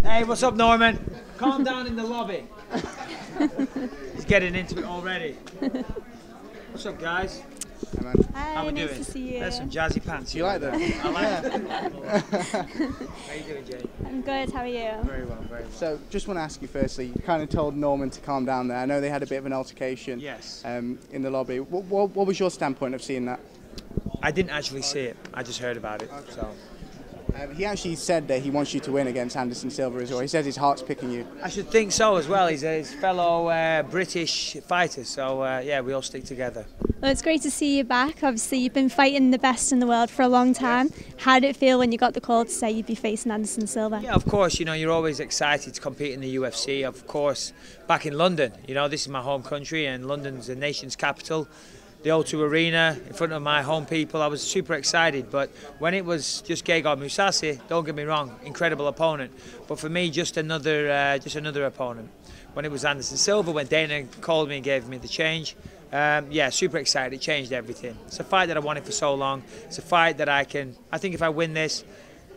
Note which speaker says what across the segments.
Speaker 1: Hey, what's up, Norman? Calm down in the lobby. He's getting into it already. What's up, guys?
Speaker 2: Hey, man.
Speaker 3: Hi,
Speaker 1: How we
Speaker 3: nice
Speaker 1: doing?
Speaker 3: to see you.
Speaker 1: There's some jazzy pants.
Speaker 2: You like them?
Speaker 1: I like them. How you doing, Jay?
Speaker 3: I'm good, how are you?
Speaker 1: Very well, very well.
Speaker 2: So, just want to ask you firstly, you kind of told Norman to calm down there. I know they had a bit of an altercation
Speaker 1: Yes.
Speaker 2: in the lobby. What was your standpoint of seeing that?
Speaker 1: I didn't actually see it. I just heard about it. So
Speaker 2: He actually said that he wants you to win against Anderson Silva as well. He says his heart's picking you.
Speaker 1: I should think so as well. He's his fellow British fighter. So yeah, we all stick together.
Speaker 3: Well, it's great to see you back. Obviously, you've been fighting the best in the world for a long time. How did it feel when you got the call to say you'd be facing Anderson Silva?
Speaker 1: Yeah, of course, you know, you're always excited to compete in the UFC. Of course, back in London, you know, this is my home country and London's the nation's capital. The O2 Arena, in front of my home people, I was super excited. But when it was just Gegard Mousasi, don't get me wrong, incredible opponent. But for me, just another opponent. When it was Anderson Silva, when Dana called me and gave me the change, yeah, super excited. It changed everything. It's a fight that I wanted for so long. It's a fight that I think if I win this,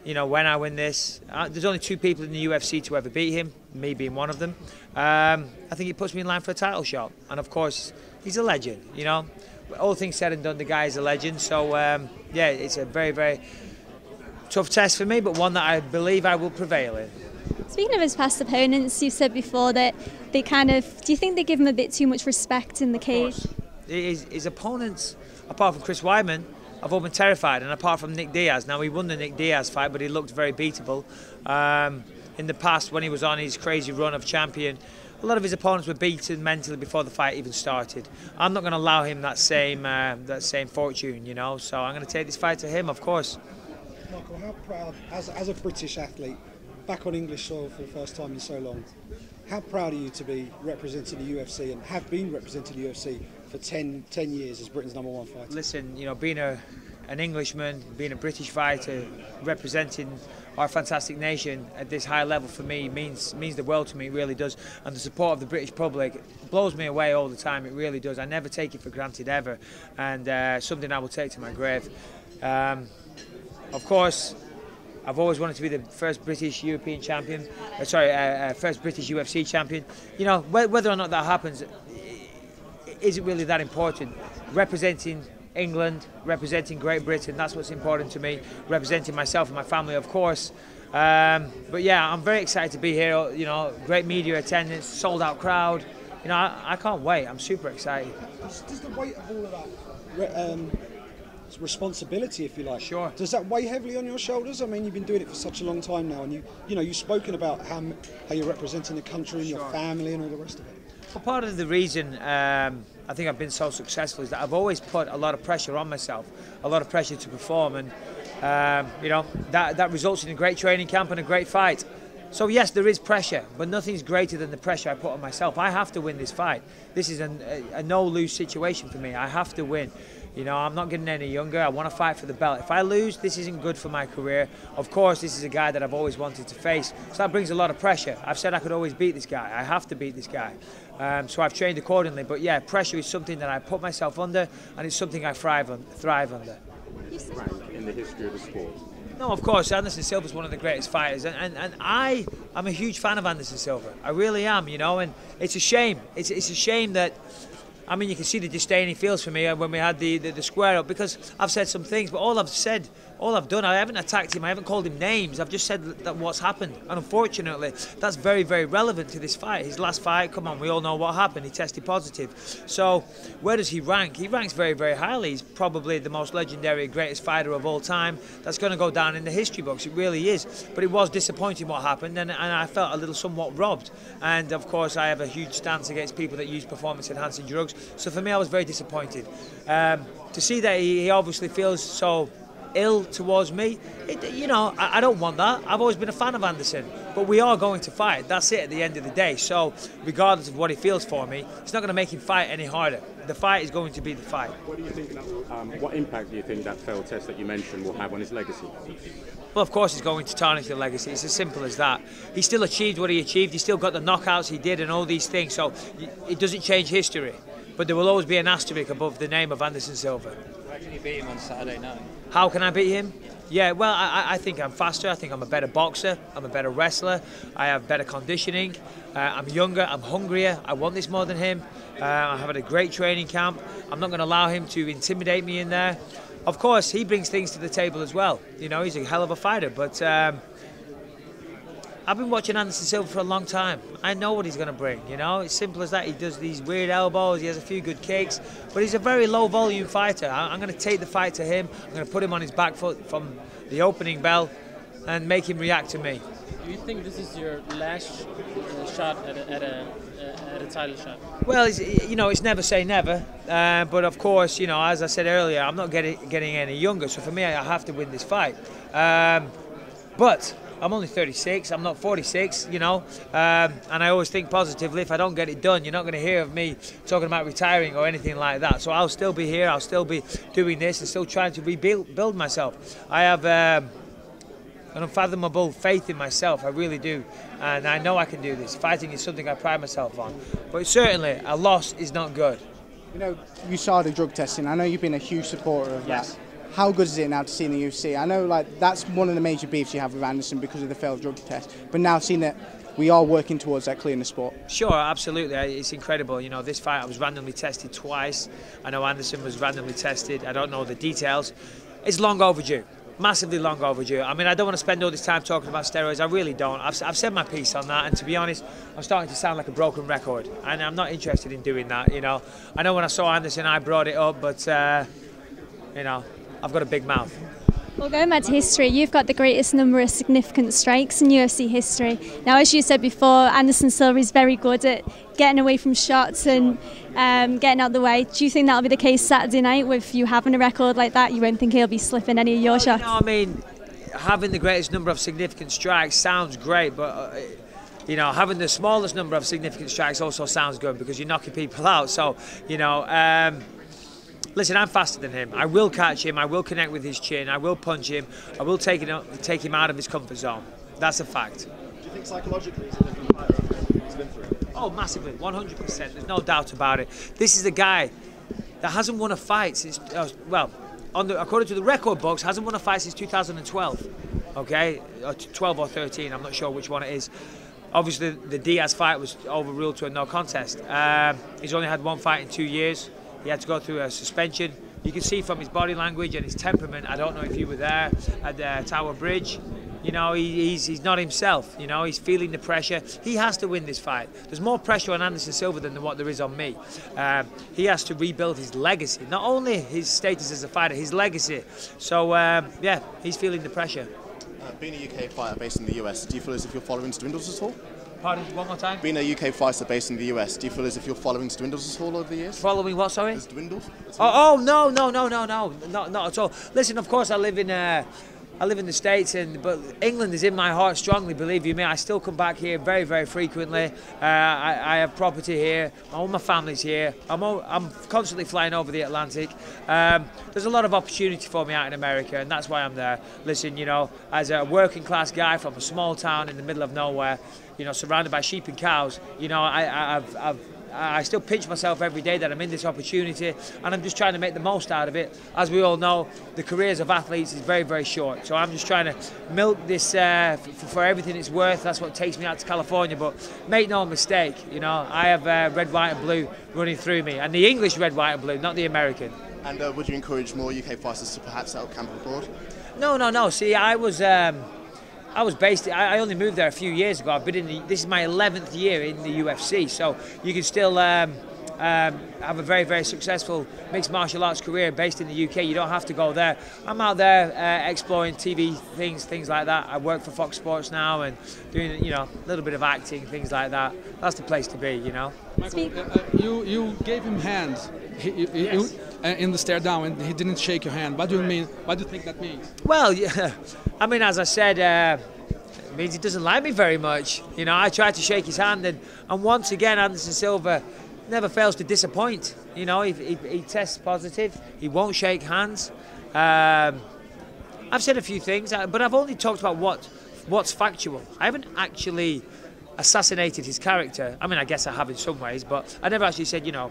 Speaker 1: you know, when I win this, there's only 2 people in the UFC to ever beat him, me being one of them. I think it puts me in line for a title shot. And of course, he's a legend, you know. All things said and done, the guy is a legend. So yeah, it's a very, very tough test for me, but one that I believe I will prevail in.
Speaker 3: Speaking of his past opponents, you said before that they do you think they give him a bit too much respect in the cage?
Speaker 1: His opponents, apart from Chris Weidman, I've all been terrified, and apart from Nick Diaz. Now, he won the Nick Diaz fight, but he looked very beatable. In the past, when he was on his crazy run of champion, a lot of his opponents were beaten mentally before the fight even started. I'm not going to allow him that same fortune, you know. So I'm going to take this fight to him, of course.
Speaker 4: Michael, how proud, as a British athlete, back on English soil for the first time in so long, how proud are you to be representing the UFC and have been representing the UFC for 10 years as Britain's #1 fighter?
Speaker 1: Listen, you know, being an Englishman, being a British fighter, representing our fantastic nation at this high level for me means the world to me. It really does. And the support of the British public blows me away all the time. It really does. I never take it for granted ever, and something I will take to my grave. Of course, I've always wanted to be the first British European champion. First British UFC champion. You know, whether or not that happens, is it really that important? Representing England, representing Great Britain, that's what's important to me. Representing myself and my family, of course. But yeah, I'm very excited to be here. You know, great media attendance, sold out crowd. You know, I can't wait. I'm super excited.
Speaker 4: Does the weight of all of that responsibility, if you like,
Speaker 1: sure,
Speaker 4: does that weigh heavily on your shoulders? I mean, you've been doing it for such a long time now, and you've spoken about how you're representing the country and your family and all the rest of it.
Speaker 1: Well, part of the reason I think I've been so successful is that I've always put a lot of pressure on myself, a lot of pressure to perform, and you know, that results in a great training camp and a great fight. So yes, there is pressure, but nothing's greater than the pressure I put on myself. I have to win this fight. This is a no-lose situation for me. I have to win. You know, I'm not getting any younger. I want to fight for the belt. If I lose, this isn't good for my career. Of course, this is a guy that I've always wanted to face. So that brings a lot of pressure. I've said I could always beat this guy. I have to beat this guy. So I've trained accordingly. But yeah, pressure is something that I put myself under, and it's something I thrive under.
Speaker 5: In the history of the sport.
Speaker 1: No, of course, Anderson Silva is one of the greatest fighters, and I'm a huge fan of Anderson Silva. I really am, you know, and it's a shame. It's a shame that, I mean, you can see the disdain he feels for me when we had the square up, because I've said some things, but all I've done, I haven't attacked him, I haven't called him names, I've just said that what's happened. And unfortunately, that's very, very relevant to this fight. His last fight, come on, we all know what happened, he tested positive. So, where does he rank? He ranks very, very highly. He's probably the most legendary, greatest fighter of all time. That's going to go down in the history books, it really is. But it was disappointing what happened, and I felt a little somewhat robbed. And of course, I have a huge stance against people that use performance-enhancing drugs. So for me, I was very disappointed. To see that he obviously feels so ill towards me, you know, I don't want that. I've always been a fan of Anderson, but we are going to fight. That's it at the end of the day. So regardless of what he feels for me, it's not going to make him fight any harder. The fight is going to be the fight.
Speaker 5: What do you think? What impact do you think that failed test that you mentioned will have on his legacy?
Speaker 1: Well, of course, he's going to tarnish the legacy. It's as simple as that. He still achieved what he achieved. He still got the knockouts he did and all these things. So it doesn't change history. But there will always be an asterisk above the name of Anderson Silva.
Speaker 6: How can you beat him on Saturday night?
Speaker 1: How can I beat him? Yeah, well, I think I'm faster. I think I'm a better boxer. I'm a better wrestler. I have better conditioning. I'm younger. I'm hungrier. I want this more than him. I have had a great training camp. I'm not going to allow him to intimidate me in there. Of course, he brings things to the table as well. You know, he's a hell of a fighter. But I've been watching Anderson Silva for a long time. I know what he's going to bring, you know. It's simple as that. He does these weird elbows. He has a few good kicks. But he's a very low-volume fighter. I'm going to take the fight to him. I'm going to put him on his back foot from the opening bell and make him react to me.
Speaker 6: Do you think this is your last shot at a title shot?
Speaker 1: Well, it's never say never. But, of course, you know, as I said earlier, I'm not getting any younger. So, for me, I have to win this fight. But I'm only 36, I'm not 46, you know, and I always think positively. If I don't get it done, you're not going to hear of me talking about retiring or anything like that. So I'll still be here, I'll still be doing this and still trying to rebuild myself. I have an unfathomable faith in myself, I really do, and I know I can do this. Fighting is something I pride myself on, but certainly a loss is not good.
Speaker 2: You know, you saw the drug testing. I know you've been a huge supporter of that. How good is it now to see in the UFC? I know, like, that's one of the major beefs you have with Anderson because of the failed drug test. But now seeing that we are working towards that clearing the sport.
Speaker 1: Sure, absolutely. It's incredible. You know, this fight I was randomly tested twice. I know Anderson was randomly tested. I don't know the details. It's long overdue. Massively long overdue. I mean, I don't want to spend all this time talking about steroids. I really don't. I've said my piece on that, and to be honest, I'm starting to sound like a broken record, and I'm not interested in doing that. You know, I know when I saw Anderson, I brought it up, but you know, I've got a big mouth.
Speaker 3: Well, going back to history, you've got the greatest number of significant strikes in UFC history. Now, as you said before, Anderson Silva is very good at getting away from shots and getting out of the way. Do you think that'll be the case Saturday night with you having a record like that? You won't think he'll be slipping any of your shots?
Speaker 1: You know, I mean, having the greatest number of significant strikes sounds great, but you know, having the smallest number of significant strikes also sounds good because you're knocking people out. So, you know, listen, I'm faster than him. I will catch him. I will connect with his chin. I will punch him. I will take him out of his comfort zone. That's a fact.
Speaker 7: Do you think psychologically he's a different fighter after he's been through?
Speaker 1: Oh, massively, 100%. There's no doubt about it. This is a guy that hasn't won a fight since, well, according to the record books, hasn't won a fight since 2012. Okay, 12 or 13. I'm not sure which one it is. Obviously, the Diaz fight was overruled to a no contest. He's only had one fight in 2 years. He had to go through a suspension. You can see from his body language and his temperament. I don't know if you were there at the Tower Bridge. You know, he's not himself. You know, he's feeling the pressure. He has to win this fight. There's more pressure on Anderson Silva than what there is on me. He has to rebuild his legacy. Not only his status as a fighter, his legacy. So, yeah, he's feeling the pressure.
Speaker 7: Being a UK fighter based in the US, do you feel as if your following dwindles at all?
Speaker 1: Pardon, one more time?
Speaker 7: Being a UK fighter based in the US, do you feel as if your following dwindles at all over the years?
Speaker 1: Following what, sorry?
Speaker 7: Has dwindled?
Speaker 1: Oh, no, not at all. Listen, of course I live in the States, but England is in my heart strongly, believe you me. I still come back here very, very frequently. I have property here. All my family's here. I'm constantly flying over the Atlantic. There's a lot of opportunity for me out in America, and that's why I'm there. Listen, you know, as a working class guy from a small town in the middle of nowhere, you know, surrounded by sheep and cows, you know, I still pinch myself every day that I'm in this opportunity, and I'm just trying to make the most out of it. As we all know, the careers of athletes is very, very short. So I'm just trying to milk this for everything it's worth. That's what takes me out to California. But make no mistake, you know, I have red, white and blue running through me. And the English red, white and blue, not the American.
Speaker 7: And would you encourage more UK fighters to perhaps set up camp abroad?
Speaker 1: No. See, I was based. I only moved there a few years ago. I've been in. This is my 11th year in the UFC, so you can still have a very, very successful mixed martial arts career based in the UK. You don't have to go there. I'm out there exploring TV things like that. I work for Fox Sports now and doing, you know, a little bit of acting, things like that. That's the place to be, you know.
Speaker 8: Michael, you gave him hands
Speaker 1: Yes.
Speaker 8: in the stare down, and he didn't shake your hand. What do you mean? What do you think that means?
Speaker 1: Well, yeah, I mean, as I said, it means he doesn't like me very much. You know, I tried to shake his hand, and once again, Anderson Silva never fails to disappoint. You know, he tests positive. He won't shake hands. I've said a few things, but I've only talked about what's factual. I haven't actually assassinated his character. I mean, I guess I have in some ways, but I never actually said, you know,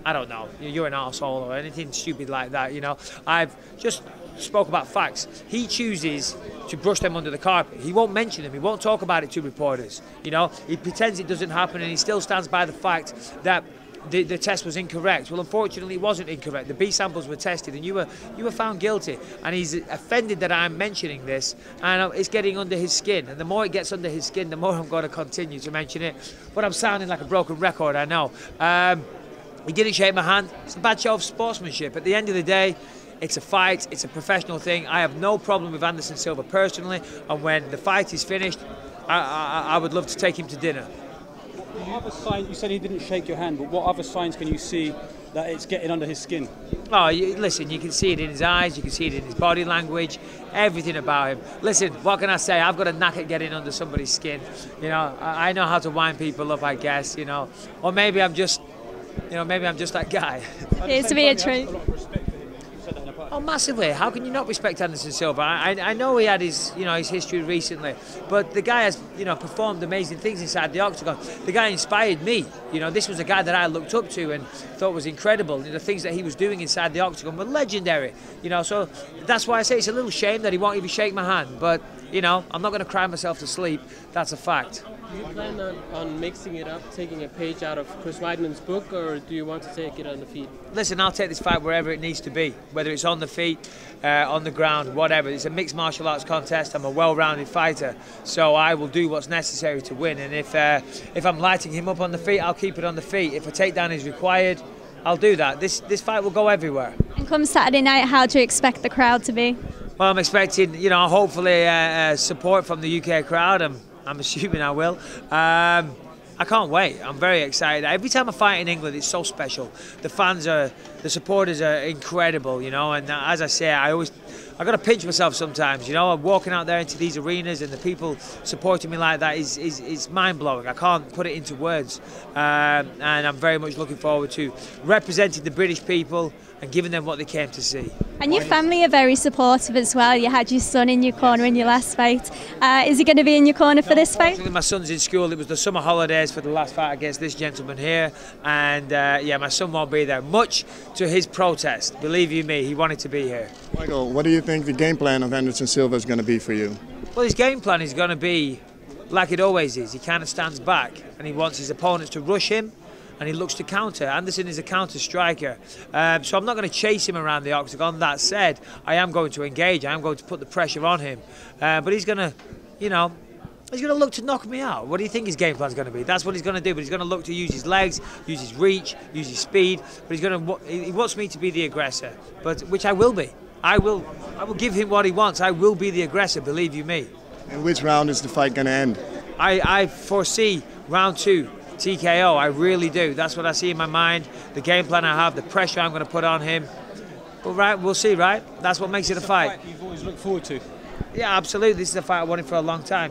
Speaker 1: I don't know, you're an arsehole or anything stupid like that, you know. I've just spoke about facts. He chooses to brush them under the carpet. He won't mention them. He won't talk about it to reporters. You know, he pretends it doesn't happen, and he still stands by the fact that the test was incorrect. Well, unfortunately, it wasn't incorrect. The B samples were tested, and you were found guilty. And he's offended that I'm mentioning this, and it's getting under his skin. And the more it gets under his skin, the more I'm going to continue to mention it. But I'm sounding like a broken record, I know. He didn't shake my hand. It's a bad show of sportsmanship. At the end of the day, it's a fight. It's a professional thing. I have no problem with Anderson Silva personally. And when the fight is finished, I would love to take him to dinner.
Speaker 9: What other sign? You said he didn't shake your hand, but what other signs can you see that it's getting under his skin?
Speaker 1: Oh, listen, you can see it in his eyes, you can see it in his body language, everything about him. Listen, what can I say? I've got a knack at getting under somebody's skin. You know, I know how to wind people up, I guess, you know. Or maybe I'm just, maybe I'm just that guy.
Speaker 3: It's to be a treat.
Speaker 1: Oh, massively. How can you not respect Anderson Silva? I know he had his history recently, but the guy has, performed amazing things inside the octagon. The guy inspired me. This was a guy that I looked up to and thought was incredible. The things that he was doing inside the octagon were legendary. So that's why I say it's a little shame that he won't even shake my hand. But, I'm not going to cry myself to sleep. That's a fact.
Speaker 6: Do you plan on mixing it up, taking a page out of Chris Weidman's book, or do you want to take it on the feet?
Speaker 1: Listen, I'll take this fight wherever it needs to be, whether it's on the feet, on the ground, whatever. It's a mixed martial arts contest. I'm a well-rounded fighter, so I will do what's necessary to win. And if I'm lighting him up on the feet, I'll keep it on the feet. If a takedown is required, I'll do that. This fight will go everywhere.
Speaker 3: And come Saturday night, how do you expect the crowd to be?
Speaker 1: Well, I'm expecting, hopefully support from the UK crowd. I'm assuming I will. I can't wait. I'm very excited. Every time I fight in England, it's so special. The supporters are incredible, and as I say, I got to pinch myself sometimes, I'm walking out there into these arenas and the people supporting me like that is mind-blowing. I can't put it into words. And I'm very much looking forward to representing the British people and giving them what they came to see.
Speaker 3: And your family are very supportive as well. You had your son in your corner in your last fight. Is he going to be in your corner for this fight?
Speaker 1: My son's in school. It was the summer holidays for the last fight against this gentleman here. And my son won't be there. Much to his protest. Believe you me, he wanted to be here.
Speaker 10: Michael, what do you think the game plan of Anderson Silva is going to be for you?
Speaker 1: Well, his game plan is going to be like it always is. He kind of stands back and he wants his opponents to rush him, and he looks to counter. Anderson is a counter striker, so I'm not going to chase him around the octagon. That said, I am going to engage. I am going to put the pressure on him, but he's going to, he's going to look to knock me out. What do you think his game plan is going to be? That's what he's going to do. But he's going to look to use his legs, use his reach, use his speed. But he wants me to be the aggressor, which I will be. I will give him what he wants. I will be the aggressor. Believe you me.
Speaker 10: And which round is the fight going to end?
Speaker 1: I foresee round 2. TKO, I really do. That's what I see in my mind. The game plan I have, the pressure I'm going to put on him. But right, we'll see, right? That's what makes it a fight.
Speaker 9: You've always looked forward to.
Speaker 1: Yeah, absolutely. This is a fight I wanted for a long time,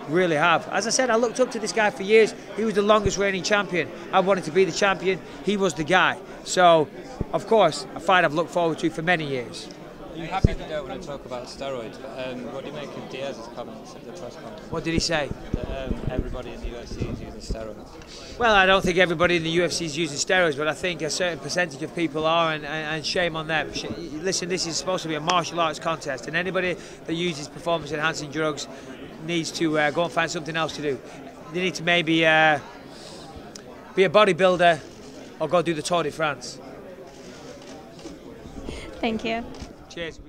Speaker 1: really have. As I said, I looked up to this guy for years. He was the longest reigning champion. I wanted to be the champion. He was the guy. So, of course, a fight I've looked forward to for many years.
Speaker 11: Are you happy that you don't want to talk about steroids? But what do you make of Diaz's comments at the press conference?
Speaker 1: What did he say?
Speaker 11: That everybody in the UFC is using steroids.
Speaker 1: Well, I don't think everybody in the UFC is using steroids, but I think a certain percentage of people are, and shame on them. Listen, this is supposed to be a martial arts contest, and anybody that uses performance-enhancing drugs needs to go and find something else to do. They need to maybe be a bodybuilder or go do the Tour de France.
Speaker 3: Thank you.
Speaker 1: Cheers.